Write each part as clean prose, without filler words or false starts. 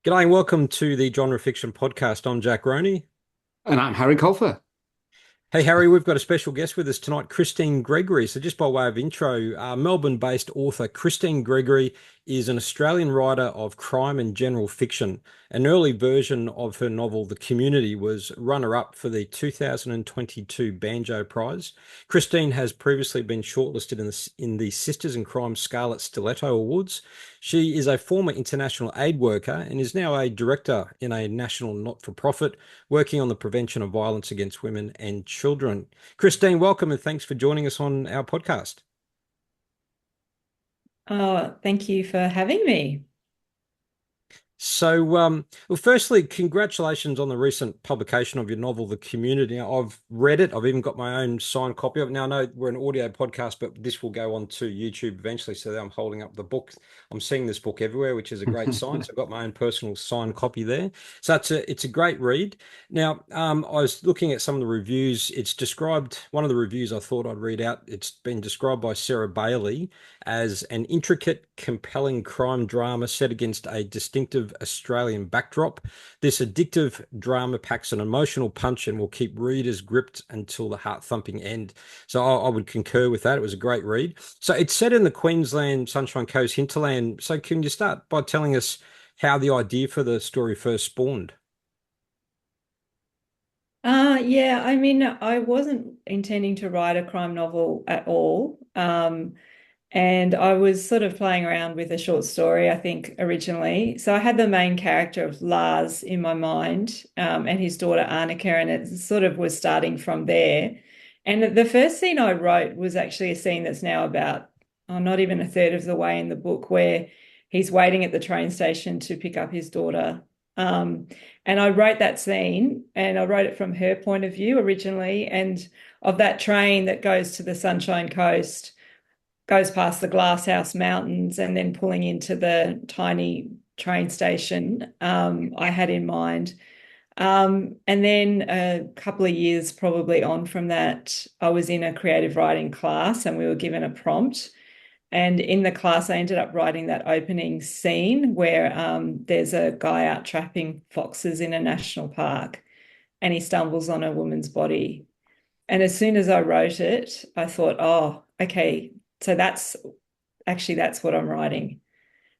G'day and welcome to the Genre Fiction Podcast. I'm Jack Roney. And I'm Harry Colfer. Hey Harry, we've got a special guest with us tonight, Christine Gregory. So just by way of intro, Melbourne-based author Christine Gregory is an Australian writer of crime and general fiction. An early version of her novel, The Community, was runner-up for the 2022 Banjo Prize. Christine has previously been shortlisted in the Sisters in Crime Scarlet Stiletto Awards. She is a former international aid worker and is now a director in a national not-for-profit working on the prevention of violence against women and children. Christine, welcome and thanks for joining us on our podcast. Oh, thank you for having me. Well, firstly, congratulations on the recent publication of your novel, The Community. Now, I've read it. I've even got my own signed copy of it. Now, I know we're an audio podcast, but this will go on to YouTube eventually. So I'm holding up the book. I'm seeing this book everywhere, which is a great sign. So I've got my own personal signed copy there. So it's a great read. Now, I was looking at some of the reviews. It's described, one of the reviews I thought I'd read out. It's been described by Sarah Bailey as an intricate, compelling crime drama set against a distinctive Australian backdrop. This addictive drama packs an emotional punch and will keep readers gripped until the heart-thumping end. So I would concur with that. It was a great read. So it's set in the Queensland Sunshine Coast hinterland. So can you start by telling us how the idea for the story first spawned? Yeah, I mean, I wasn't intending to write a crime novel at all. And I was sort of playing around with a short story, I think, originally. So I had the main character of Lars in my mind, and his daughter Annika, and it sort of was starting from there. And the first scene I wrote was actually a scene that's now about, oh, not even a third of the way in the book, where he's waiting at the train station to pick up his daughter. Um, and I wrote that scene, and I wrote it from her point of view originally, and of that train that goes to the Sunshine Coast, goes past the Glasshouse Mountains and then pulling into the tiny train station I had in mind. And then a couple of years probably on from that, I was in a creative writing class and we were given a prompt. And in the class, I ended up writing that opening scene where there's a guy out trapping foxes in a national park and he stumbles on a woman's body. And as soon as I wrote it, I thought, oh, okay, so that's what I'm writing.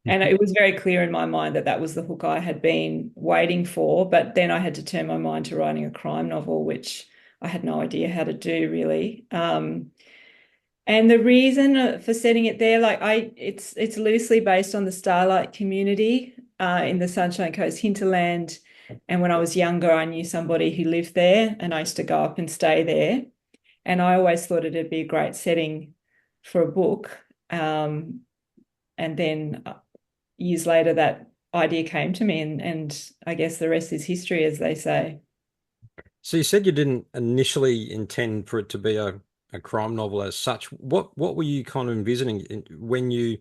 And it was very clear in my mind that that was the hook I had been waiting for. But then I had to turn my mind to writing a crime novel, which I had no idea how to do really. And the reason for setting it there, it's loosely based on the Starlight community in the Sunshine Coast hinterland. And when I was younger, I knew somebody who lived there, and I used to go up and stay there. And I always thought it'd be a great setting for a book. And then years later, that idea came to me, and I guess the rest is history, as they say. So you said you didn't initially intend for it to be a crime novel as such. What were you kind of envisioning when you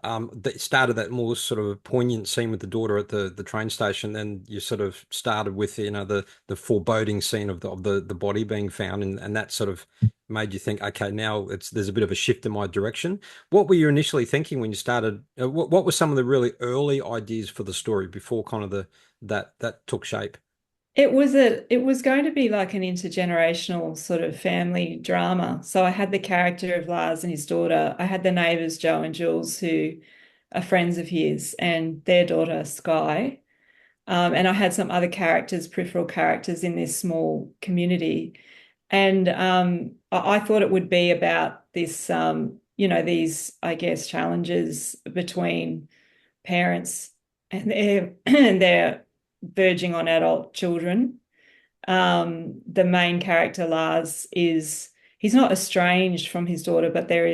that started that more sort of poignant scene with the daughter at the train station? Then you sort of started with the foreboding scene of the body being found, and that sort of made you think, okay, now there's a bit of a shift in my direction. What were you initially thinking when you started? What were some of the really early ideas for the story before kind of the that took shape? It was going to be like an intergenerational sort of family drama. So I had the character of Lars and his daughter. I had the neighbors, Joe and Jules, who are friends of his, and their daughter, Sky. And I had some other characters, peripheral characters in this small community. And I thought it would be about this, these, I guess, challenges between parents and their and their verging on adult children. The main character, Lars, is he's not estranged from his daughter, but their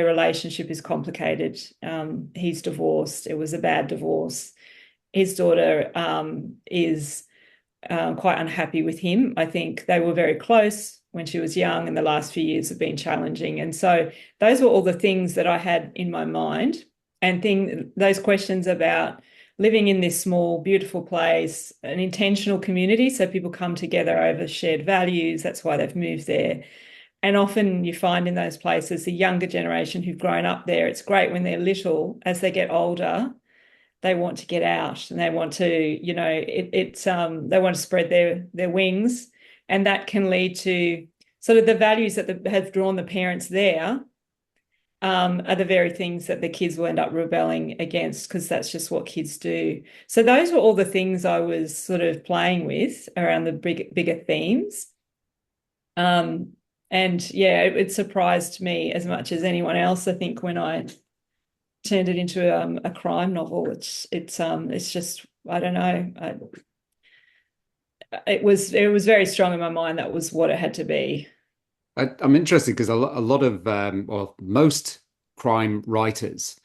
relationship is complicated. He's divorced. It was a bad divorce. His daughter is quite unhappy with him. I think they were very close when she was young, and the last few years have been challenging. And so those were all the things that I had in my mind, and those questions about living in this small, beautiful place, an intentional community. So people come together over shared values. That's why they've moved there. And often you find in those places the younger generation who've grown up there, it's great when they're little. As they get older, they want to get out, and they want to, they want to spread their wings, and that can lead to sort of the values that have drawn the parents there, are the very things that the kids will end up rebelling against, because that's just what kids do. So those were all the things I was sort of playing with around the bigger themes. And yeah, it surprised me as much as anyone else, I think, when I turned it into a crime novel. It's just, I don't know. It was very strong in my mind. That was what it had to be. I'm interested because a lot of, well, most crime writers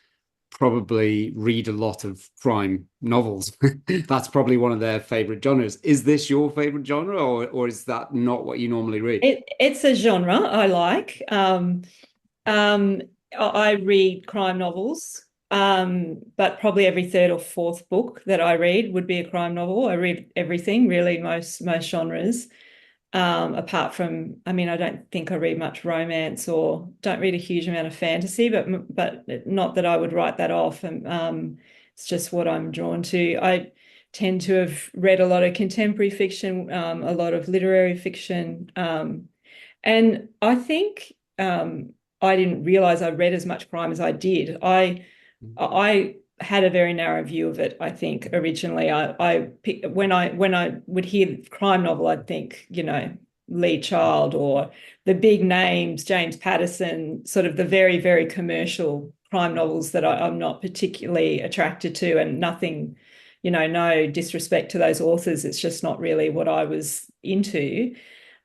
probably read a lot of crime novels. That's probably one of their favorite genres. Is this your favorite genre, or is that not what you normally read? It's a genre I like. Um, I read crime novels, but probably every third or fourth book that I read would be a crime novel. I read everything, really, most genres. Apart from, I mean, I don't think I read much romance, or don't read a huge amount of fantasy, but not that I would write that off. And it's just what I'm drawn to. I tend to have read a lot of contemporary fiction, a lot of literary fiction, and I think I didn't realize I read as much crime as I did. I had a very narrow view of it, I think, originally. When I would hear crime novel, I'd think, Lee Child or the big names, James Patterson, sort of the very, very commercial crime novels that I'm not particularly attracted to, and nothing, no disrespect to those authors. It's just not really what I was into.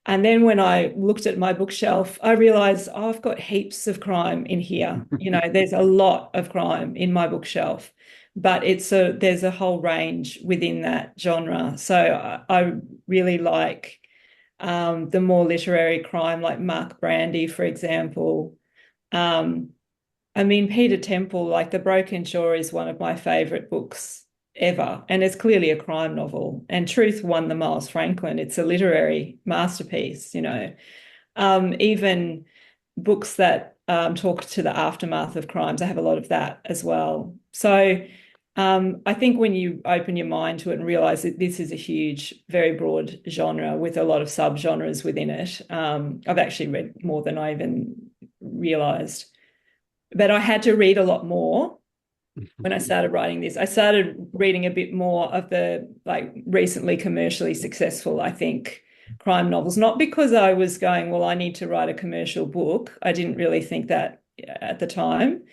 And then when I looked at my bookshelf, I realized, oh, I've got heaps of crime in here. There's a lot of crime in my bookshelf, but there's a whole range within that genre. So I really like the more literary crime, like Mark Brandy, for example. Um, I mean, Peter Temple, like The Broken Shore, is one of my favorite books ever. And it's clearly a crime novel. And Truth won the Miles Franklin. It's a literary masterpiece. Even books that talk to the aftermath of crimes, I have a lot of that as well. So I think when you open your mind to it and realize that this is a huge, very broad genre with a lot of subgenres within it, I've actually read more than I even realized. But I had to read a lot more when I started writing this. I started reading a bit more of the recently commercially successful, I think, crime novels, not because I was going, well, I need to write a commercial book. I didn't really think that at the time.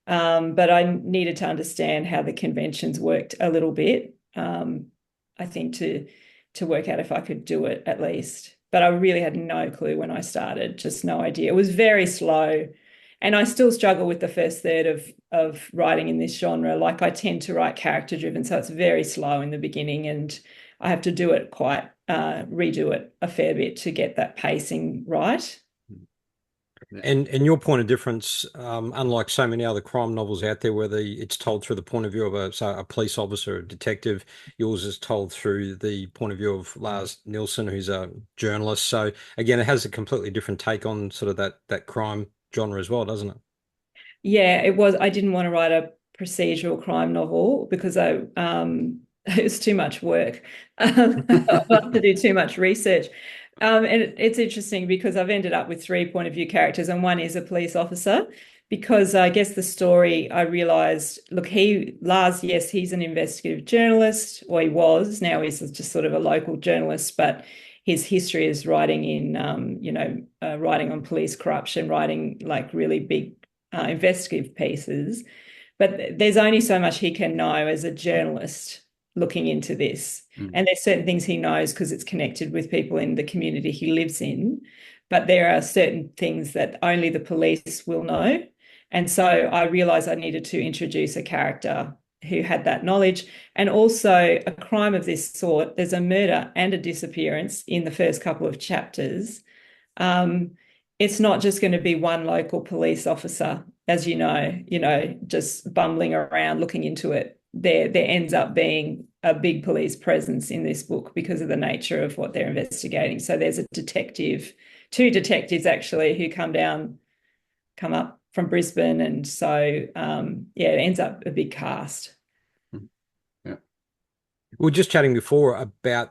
But I needed to understand how the conventions worked a little bit, I think, to work out if I could do it at least. But I really had no clue when I started, just no idea. It was very slow. And I still struggle with the first third of writing in this genre. Like, I tend to write character driven, so it's very slow in the beginning, and I have to do it redo it a fair bit to get that pacing right. And your point of difference, unlike so many other crime novels out there, where it's told through the point of view of a police officer, a detective, yours is told through the point of view of Lars Nilsson, who's a journalist. So again, it has a completely different take on sort of that crime genre as well, doesn't it? Yeah, it was. I didn't want to write a procedural crime novel because it was too much work. I have to do too much research. And it's interesting because I've ended up with three point of view characters, and one is a police officer. Because I guess the story, I realized, look, Lars, yes, he's an investigative journalist, or he was. Now he's just sort of a local journalist, but his history is writing writing on police corruption, writing like really big investigative pieces. But there's only so much he can know as a journalist looking into this. And there's certain things he knows because it's connected with people in the community he lives in. But there are certain things that only the police will know. And so I realized I needed to introduce a character who had that knowledge. And also, a crime of this sort, there's a murder and a disappearance in the first couple of chapters. It's not just going to be one local police officer, as just bumbling around looking into it. There ends up being a big police presence in this book because of the nature of what they're investigating. So there's two detectives actually, who come up from Brisbane, and so it ends up a big cast. We were just chatting before about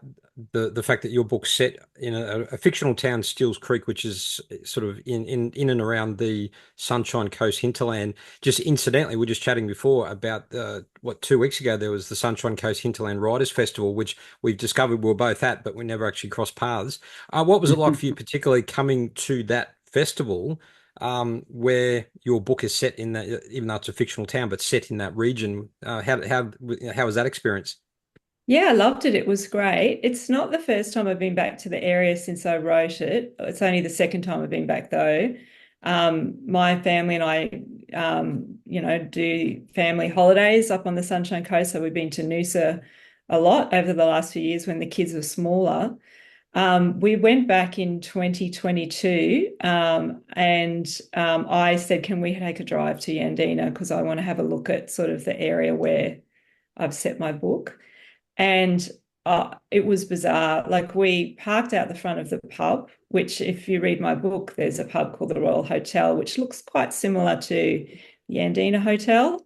the fact that your book's set in a fictional town, Steele's Creek, which is sort of in and around the Sunshine Coast hinterland. Just incidentally, we were just chatting before about what 2 weeks ago there was the Sunshine Coast Hinterland Writers Festival, which we've discovered we were both at, but we never actually crossed paths. What was it like for you, particularly coming to that festival? Where your book is set in that, even though it's a fictional town, but set in that region. How was that experience? Yeah, I loved it. It was great. It's not the first time I've been back to the area since I wrote it. It's only the second time I've been back though. My family and I, do family holidays up on the Sunshine Coast. So we've been to Noosa a lot over the last few years when the kids were smaller. We went back in 2022, and I said, can we take a drive to Yandina? Because I want to have a look at sort of the area where I've set my book. And it was bizarre. Like we parked out the front of the pub, which if you read my book, there's a pub called the Royal Hotel, which looks quite similar to the Yandina Hotel,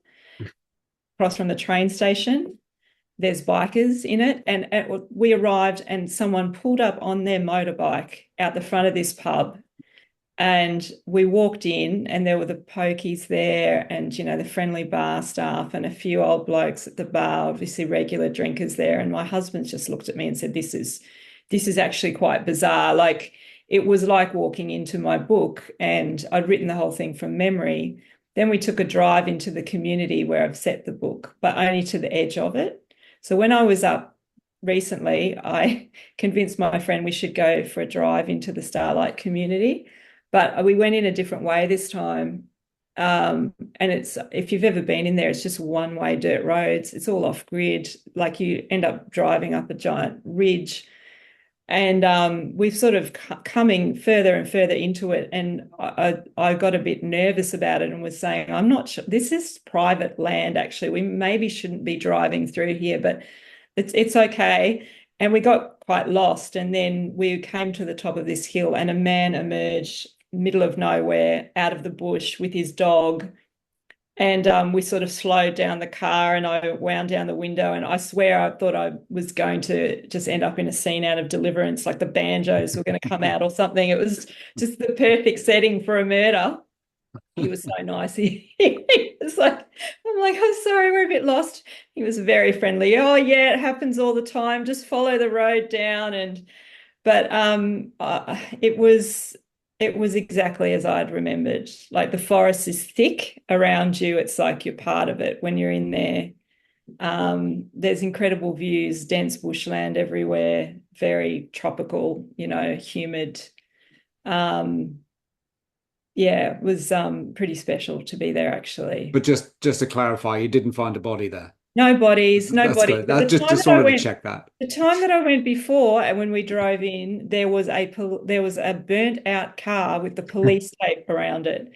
across from the train station. There's bikers in it. And we arrived and someone pulled up on their motorbike out the front of this pub. And we walked in and there were the pokies there and, the friendly bar staff and a few old blokes at the bar, obviously regular drinkers there. And my husband just looked at me and said, this is actually quite bizarre. Like it was like walking into my book, and I'd written the whole thing from memory. Then we took a drive into the community where I've set the book, but only to the edge of it. So when I was up recently, I convinced my friend we should go for a drive into the Starlight community. But we went in a different way this time. And it's, if you've ever been in there, it's just one-way dirt roads. It's all off grid. Like you end up driving up a giant ridge. And we've sort of coming further and further into it. And I got a bit nervous about it and was saying, I'm not sure, this is private land, actually. We maybe shouldn't be driving through here, but it's okay. And we got quite lost. And then we came to the top of this hill and a man emerged middle of nowhere out of the bush with his dog. And we sort of slowed down the car and I wound down the window, and I swear I thought I was going to just end up in a scene out of Deliverance, like the banjos were going to come out or something. It was just the perfect setting for a murder. He was so nice. He was like, I'm like, oh, sorry, we're a bit lost. He was very friendly. Oh, yeah, it happens all the time. Just follow the road down. But it was exactly as I'd remembered. Like the forest is thick around you. It's like you're part of it when you're in there. There's incredible views, dense bushland everywhere, very tropical, humid. Yeah, it was pretty special to be there actually. But just to clarify, you didn't find a body there. No bodies, no That's bodies. good. But That just wanted to check that. the time that I went before, and when we drove in, there was a burnt out car with the police tape around it,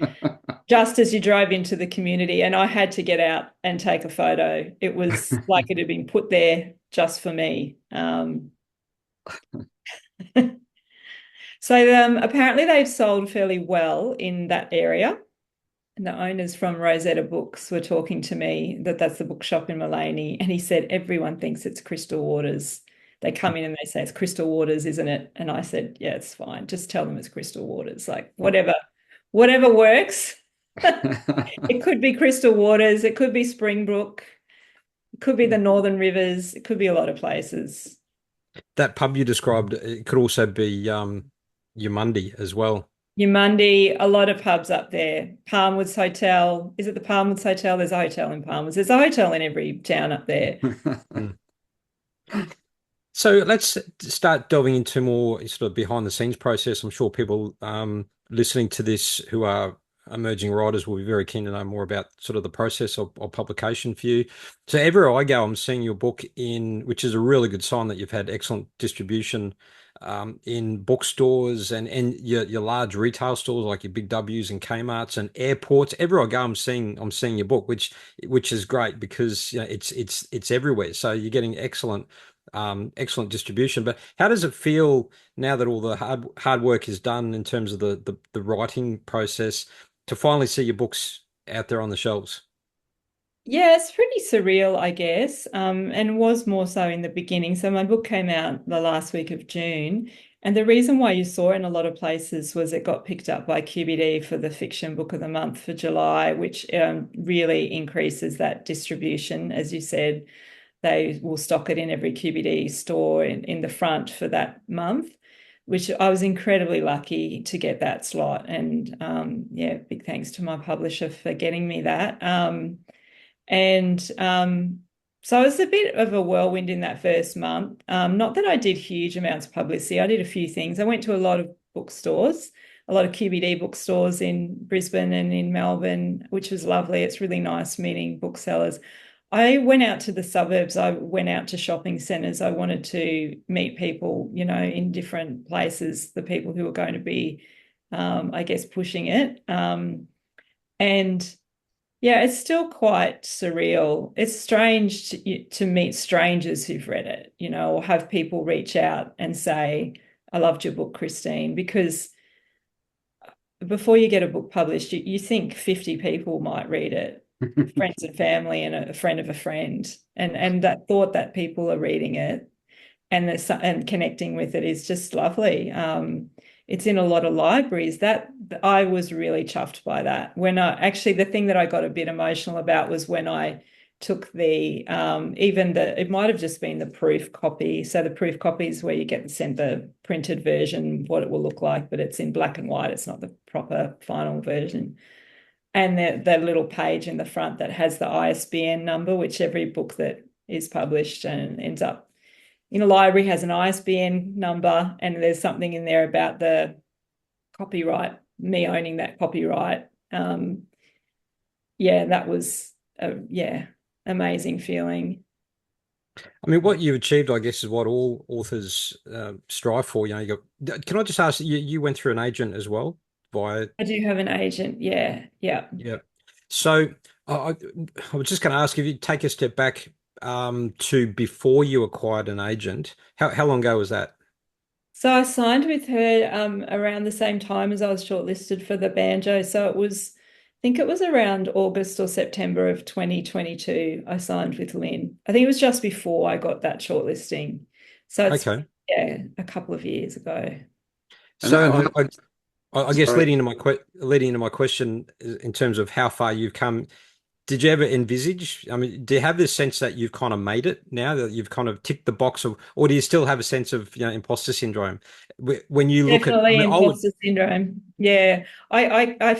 just as you drove into the community, and I had to get out and take a photo. It was like it had been put there just for me. So apparently they've sold fairly well in that area. And the owners from Rosetta Books were talking to me that's the bookshop in Mullaney. And he said, everyone thinks it's Crystal Waters. They come in and they say, it's Crystal Waters, isn't it? And I said, yeah, it's fine. Just tell them it's Crystal Waters. Like whatever works. It could be Crystal Waters. It could be Springbrook. It could be the Northern Rivers. It could be a lot of places. That pub you described, it could also be Yamundi as well. Yamundi, a lot of pubs up there. Palmwoods Hotel. Is it the Palmwoods Hotel? There's a hotel in Palmwoods. There's a hotel in every town up there. So let's start delving into more sort of behind the scenes process. I'm sure people listening to this who are emerging writers will be very keen to know more about sort of the process of publication for you. So everywhere I go, I'm seeing your book which is a really good sign that you've had excellent distribution in bookstores and your large retail stores like your Big W's and Kmart's and airports. Everywhere I go, I'm seeing your book, which is great because it's everywhere. So you're getting excellent distribution. But how does it feel now that all the hard work is done in terms of the writing process to finally see your books out there on the shelves? Yeah, it's pretty surreal, I guess, and was more so in the beginning. So my book came out the last week of June, and the reason why you saw it in a lot of places was it got picked up by QBD for the Fiction Book of the Month for July, which really increases that distribution. As you said, they will stock it in every QBD store in the front for that month, which I was incredibly lucky to get that slot. And yeah, big thanks to my publisher for getting me that. And so it was a bit of a whirlwind in that first month. Not that I did huge amounts of publicity. I did a few things. I went to a lot of bookstores, a lot of QBD bookstores in Brisbane and in Melbourne, which was lovely. It's really nice meeting booksellers. I went out to the suburbs. I went out to shopping centres. I wanted to meet people, in different places, the people who were going to be, I guess, pushing it. And yeah, it's still quite surreal. It's strange to meet strangers who've read it, or have people reach out and say, I loved your book, Christine, because before you get a book published, you think 50 people might read it, friends and family and a friend of a friend. And that thought that people are reading it and connecting with it is just lovely. It's in a lot of libraries. That I was really chuffed by that. The thing that I got a bit emotional about was when I took it might have just been the proof copy. So the proof copy is where you get sent the printed version, what it will look like, but it's in black and white. It's not the proper final version. And the little page in the front that has the ISBN number, which every book that is published and ends up in a library has an ISBN number, and there's something in there about the copyright, me owning that copyright. Yeah, that was amazing feeling. I mean, what you've achieved, I guess, is what all authors strive for. Can I just ask, you went through an agent as well via? I do have an agent. Yeah. Yeah. So I was just going to ask if you take a step back to before you acquired an agent. How long ago was that? So I signed with her around the same time as I was shortlisted for the Banjo. So I think it was around August or September of 2022. I signed with Lynn. I think it was just before I got that shortlisting. So it's Okay. a couple of years ago. So I guess sorry. leading into my question in terms of how far you've come, did you ever envisage? I mean, do you have this sense that you've kind of made it now that you've kind of ticked the box of, or do you still have a sense of, imposter syndrome when you look at? I Definitely mean, imposter syndrome. Yeah. I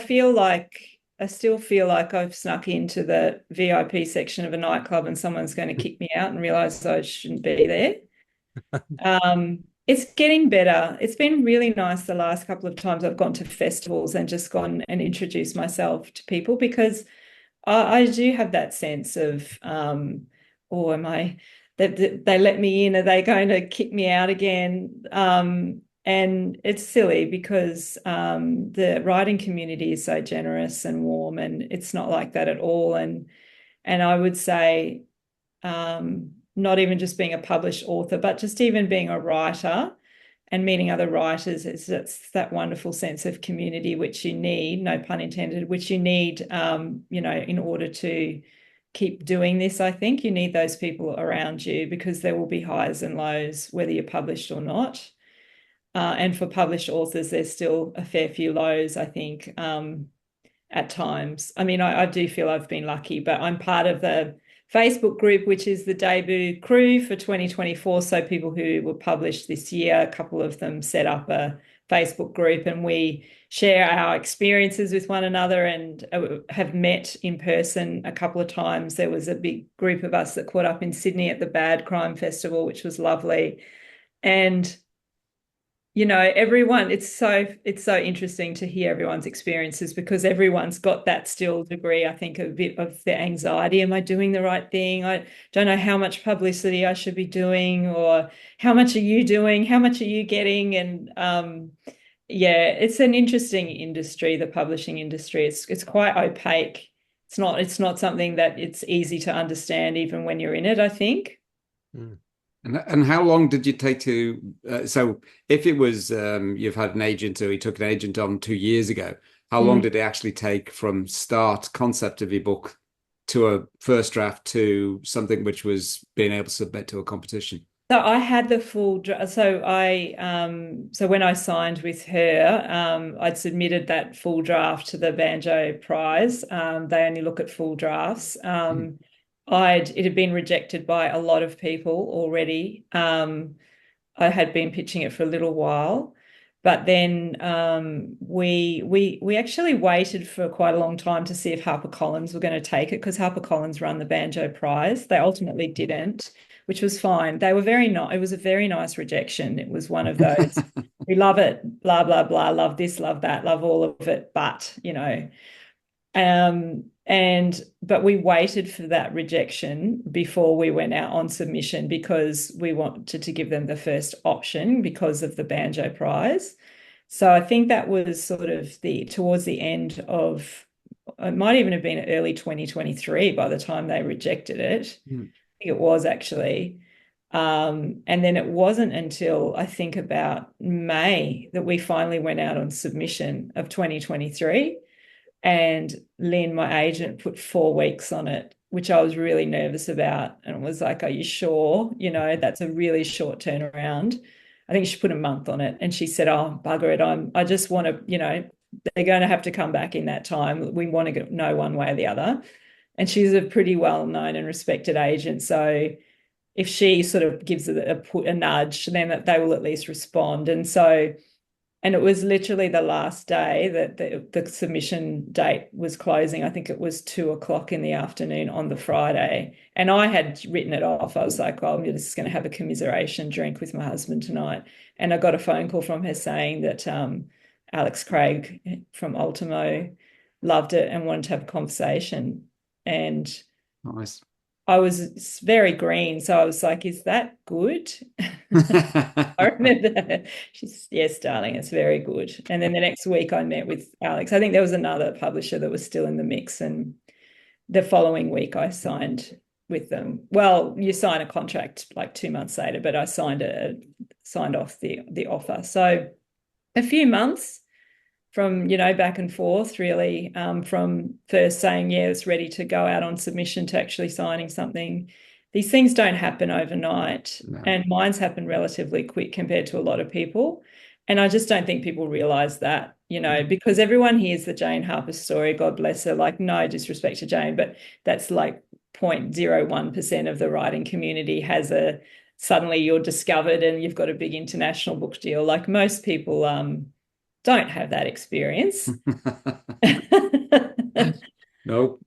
still feel like I've snuck into the VIP section of a nightclub and someone's going to kick me out and realize I shouldn't be there. It's getting better. It's been really nice the last couple of times I've gone to festivals and just gone and introduced myself to people, because I do have that sense of, oh, am I, that they let me in? Are they going to kick me out again? And it's silly because the writing community is so generous and warm, and it's not like that at all. And I would say, not even just being a published author, but just even being a writer and meeting other writers, it's that wonderful sense of community which you need, no pun intended, which you need, in order to keep doing this. I think you need those people around you, because there will be highs and lows, whether you're published or not. And for published authors, there's still a fair few lows, I think, at times. I mean, I do feel I've been lucky, but I'm part of the Facebook group, which is the debut crew for 2024. So people who were published this year, a couple of them set up a Facebook group, and we share our experiences with one another, and have met in person a couple of times. There was a big group of us that caught up in Sydney at the Bad Crime Festival, which was lovely. And everyone, it's so interesting to hear everyone's experiences, because everyone's got that still degree, I think, a bit of the anxiety. Am I doing the right thing? I don't know how much publicity I should be doing, or how much are you doing? How much are you getting? And yeah, it's an interesting industry, the publishing industry. It's quite opaque. It's not something that it's easy to understand even when you're in it, I think. Mm. And how long did you take to? So if it was you've had an agent, or you took an agent on 2 years ago, how long did it actually take from start concept of your book to a first draft to something which was being able to submit to a competition? So I had the full draft. So when I signed with her, I'd submitted that full draft to the Banjo Prize. They only look at full drafts. It had been rejected by a lot of people already. I had been pitching it for a little while, but then we actually waited for quite a long time to see if HarperCollins were going to take it, because HarperCollins run the Banjo Prize. They ultimately didn't, which was fine. They were very nice. It was a very nice rejection. It was one of those, we love it, blah, blah, blah, love this, love that, love all of it, but, but we waited for that rejection before we went out on submission, because we wanted to give them the first option because of the Banjo Prize. So I think that was sort of towards the end of, it might even have been early 2023 by the time they rejected it. I think it was actually. And then it wasn't until I think about May that we finally went out on submission of 2023. And Lynn, my agent, put 4 weeks on it, which I was really nervous about. And it was like, are you sure? That's a really short turnaround. I think she put a month on it. And she said, oh, bugger it. I just want to, they're going to have to come back in that time. We want to know one way or the other. And she's a pretty well-known and respected agent. So if she sort of gives it a nudge, then they will at least respond. And it was literally the last day that the submission date was closing. I think it was 2:00 in the afternoon on the Friday. And I had written it off. I was like, well, I'm just going to have a commiseration drink with my husband tonight. And I got a phone call from her saying that Alex Craig from Ultimo loved it and wanted to have a conversation. And Nice. I was very green. So I was like, is that good? I remember she's, yes, darling, it's very good. And then the next week I met with Alex. I think there was another publisher that was still in the mix. And the following week I signed with them. Well, you sign a contract like 2 months later, but I signed off the offer. So a few months from, back and forth, really, from first saying, yeah, it's ready to go out on submission to actually signing something. These things don't happen overnight. No. And mine's happened relatively quick compared to a lot of people. And I just don't think people realize that, because everyone hears the Jane Harper story, God bless her, like no disrespect to Jane, but that's like 0.01% of the writing community suddenly you're discovered and you've got a big international book deal. Like most people, don't have that experience. Nope.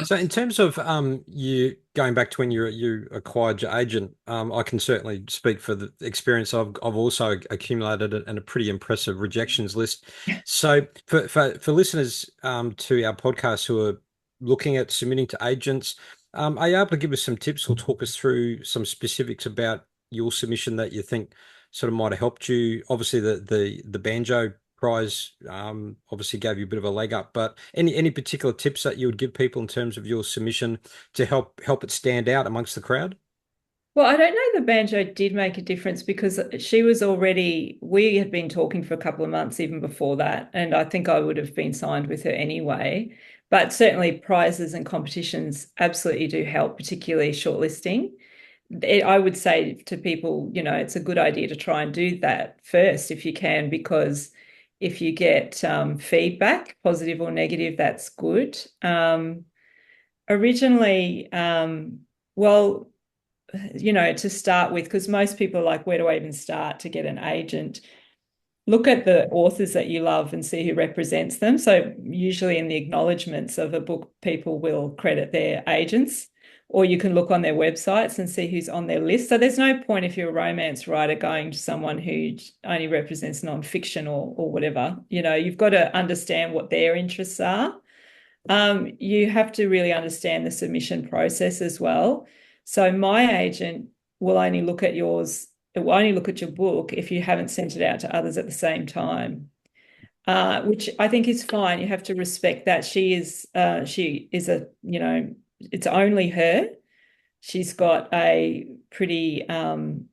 So in terms of you going back to when you acquired your agent, I can certainly speak for the experience I've also accumulated and a pretty impressive rejections list. So for listeners to our podcast who are looking at submitting to agents, are you able to give us some tips or talk us through some specifics about your submission that you think sort of might have helped you? Obviously, the Banjo Prize obviously gave you a bit of a leg up, but any particular tips that you would give people in terms of your submission to help it stand out amongst the crowd? Well, I don't know the Banjo did make a difference, because we had been talking for a couple of months even before that, and I think I would have been signed with her anyway. But certainly prizes and competitions absolutely do help, particularly shortlisting. I would say to people, it's a good idea to try and do that first if you can, because if you get feedback, positive or negative, that's good. Originally, well, to start with, because most people are like, where do I even start to get an agent? Look at the authors that you love and see who represents them. So usually in the acknowledgements of a book, people will credit their agents. Or you can look on their websites and see who's on their list. So there's no point, if you're a romance writer, going to someone who only represents nonfiction or whatever. You've got to understand what their interests are. You have to really understand the submission process as well. So my agent will only look at yours. It will only look at your book if you haven't sent it out to others at the same time, which I think is fine. You have to respect that. She is it's only her. She's got a pretty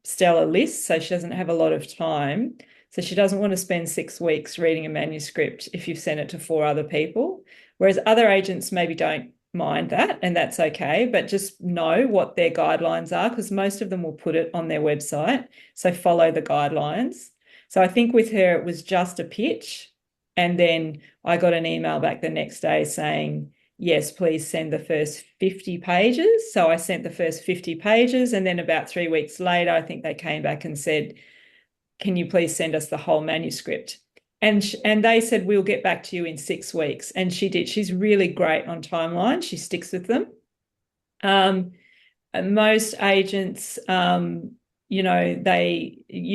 stellar list, so she doesn't have a lot of time. So she doesn't want to spend 6 weeks reading a manuscript if you've sent it to 4 other people. Whereas other agents maybe don't mind that, and that's okay, but just know what their guidelines are, because most of them will put it on their website. So follow the guidelines. So I think with her, it was just a pitch. And then I got an email back the next day saying, yes, please send the first 50 pages. So I sent the first 50 pages. And then about 3 weeks later, I think they came back and said, can you please send us the whole manuscript? And they said, we'll get back to you in 6 weeks. And she did. She's really great on timeline. She sticks with them. Most agents, you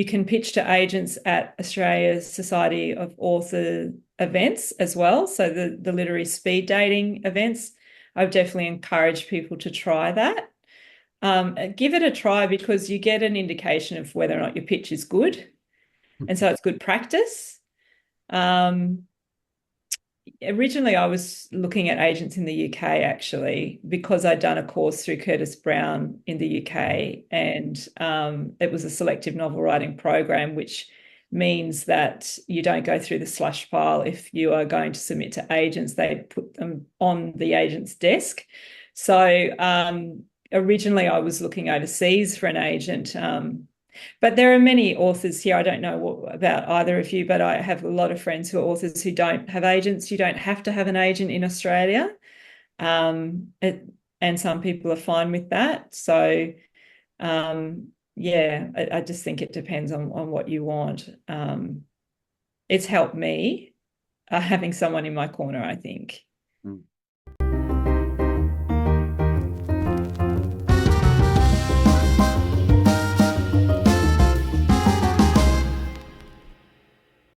can pitch to agents at Australia's Society of Author events as well. So the literary speed dating events, I've definitely encouraged people to try that. Give it a try, because you get an indication of whether or not your pitch is good. And so it's good practice. Originally, I was looking at agents in the UK, actually, because I'd done a course through Curtis Brown in the UK, and it was a selective novel writing program, which means that you don't go through the slush pile. If you are going to submit to agents, they put them on the agent's desk. So originally, I was looking overseas for an agent. But there are many authors here. I don't know about either of you, but I have a lot of friends who are authors who don't have agents. You don't have to have an agent in Australia. And some people are fine with that. So, I just think it depends on what you want. It's helped me having someone in my corner, I think.